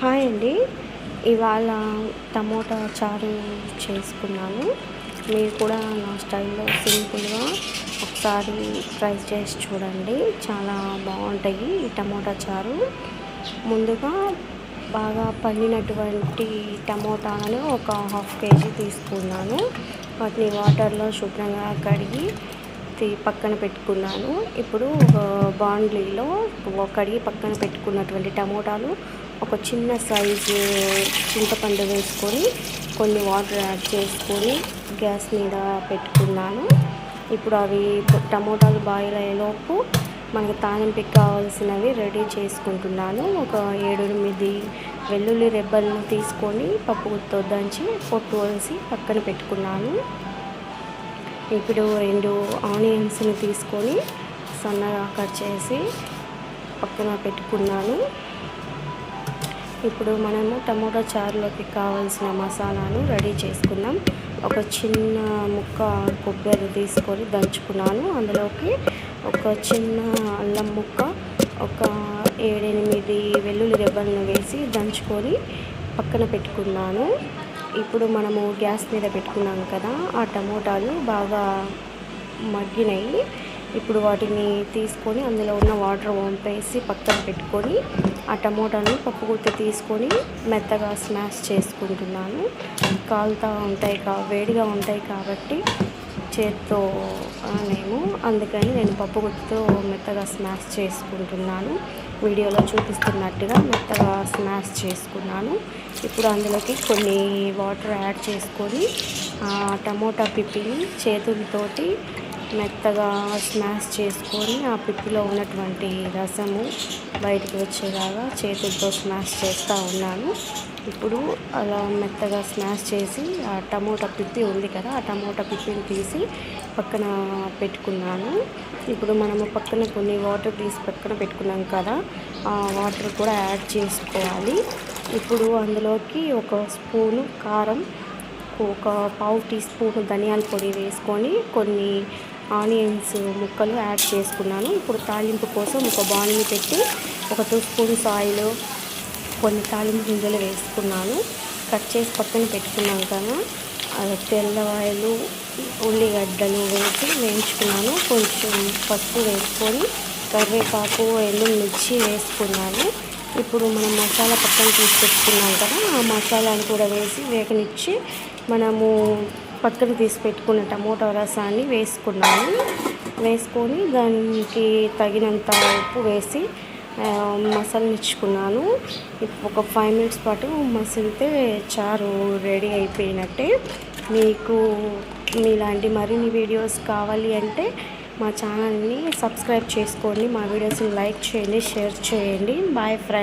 Hi అండి. ఇవాళ tomato చారు చేసుకున్నాను. మీరు కూడా నా స్టైల్లో సింపుల్గా ఒకసారి ట్రై చేసి చూడండి. చాలా బాగుంటాయి ఈ టమోటా చారు. ముందుగా బాగా పండినటువంటి టమోటాలను ఒక 1/2 kg తీసుకున్నాను. వాటిని వాటర్లో శుభ్రంగా కడిగి పక్కన పెట్టుకున్నాను. ఇప్పుడు బాండ్లీలో కడిగి పక్కన పెట్టుకున్నటువంటి టమోటాలు ఒక చిన్న సైజు చింతపండు వేసుకొని కొన్ని వాటర్ యాడ్ చేసుకొని గ్యాస్ మీద పెట్టుకున్నాను. ఇప్పుడు అవి టమోటాలు బాయిల్ అయ్యేలోపు మనకు తాలింపుకి కావాల్సినవి రెడీ చేసుకుంటున్నాను. ఒక 7-8 వెల్లుల్లి రెబ్బలను తీసుకొని పప్పు గుత్తితో దంచి పొట్టు వలిసి పక్కన పెట్టుకున్నాను. ఇప్పుడు 2 ఆనియన్స్ని తీసుకొని సన్నగా కట్ చేసి పక్కన పెట్టుకున్నాను. ఇప్పుడు మనము టమోటా చారులోకి కావాల్సిన మసాలాను రెడీ చేసుకుందాం. ఒక చిన్న ముక్క కొబ్బరి తీసుకొని దంచుకున్నాను. అందులోకి ఒక చిన్న అల్లం ముక్క, ఒక 7-8 వెల్లుల్లి రెబ్బలను వేసి దంచుకొని పక్కన పెట్టుకున్నాను. ఇప్పుడు మనము గ్యాస్ మీద పెట్టుకున్నాం కదా, ఆ టమోటాలు బాగా మగ్గినాయి. ఇప్పుడు వాటిని తీసుకొని అందులో ఉన్న వాటర్ వంపేసి పక్కన పెట్టుకొని ఆ టమోటాను పప్పు గుత్తి తీసుకొని మెత్తగా స్మాష్ చేసుకుంటున్నాను. కాలుతూ ఉంటాయి వేడిగా ఉంటాయి కాబట్టి చేత్తో అందుకని నేను పప్పు గుత్తితో మెత్తగా స్మాష్ చేసుకుంటున్నాను. వీడియోలో చూపిస్తున్నట్టుగా మెత్తగా స్మాష్ చేసుకున్నాను. ఇప్పుడు అందులోకి కొన్ని వాటర్ యాడ్ చేసుకొని టమోటా పిప్పిని చేతులతోటి మెత్తగా స్మాష్ చేసుకొని ఆ పిప్పిలో ఉన్నటువంటి రసము బయటికి వచ్చేలాగా చేతులతో స్మాష్ చేస్తూ ఉన్నాను. ఇప్పుడు అలా మెత్తగా స్మాష్ చేసి ఆ టమోటా పిప్పి ఉంది కదా, ఆ టమోటా పిప్పిని తీసి పక్కన పెట్టుకున్నాను. ఇప్పుడు మనము పక్కన కొన్ని వాటర్ తీసి పక్కన పెట్టుకున్నాం కదా, ఆ వాటర్ కూడా యాడ్ చేసుకోవాలి. ఇప్పుడు అందులోకి ఒక స్పూను కారం, ఒక 1/2 టీ స్పూన్ ధనియాల పొడి వేసుకొని కొన్ని ఆనియన్స్ ముక్కలు యాడ్ చేసుకున్నాను. ఇప్పుడు తాలింపు కోసం ఒక బాండ్ని పెట్టి ఒక 2 స్పూన్స్ ఆయిల్, కొన్ని తాలింపు గింజలు వేసుకున్నాను. కట్ చేసి పక్కన పెట్టుకున్నాను కదా, తెల్లవాయలు, ఉల్లిగడ్డలు వేసి వేయించుకున్నాను. కొంచెం పసుపు వేసుకొని కరివేపాకు, ఎండుమిర్చి వేసుకున్నాను. ఇప్పుడు మనం మసాలా పక్కన తీసి పెట్టుకున్నాం కదా, ఆ మసాలాను కూడా వేసి వేగనిచ్చి మనము పక్కన తీసి పెట్టుకున్న టమోటా రసాన్ని వేసుకొని దానికి తగినంత ఉప్పు వేసి మసలనిచ్చుకున్నాను. ఒక 5 minutes పాటు మసిలితే చారు రెడీ అయిపోయినట్టే. మీకు మీలాంటి మరిన్ని వీడియోస్ కావాలి అంటే మా ఛానల్ని సబ్స్క్రైబ్ చేసుకోండి. మా వీడియోస్ని లైక్ చేయండి, షేర్ చేయండి. Bye friends.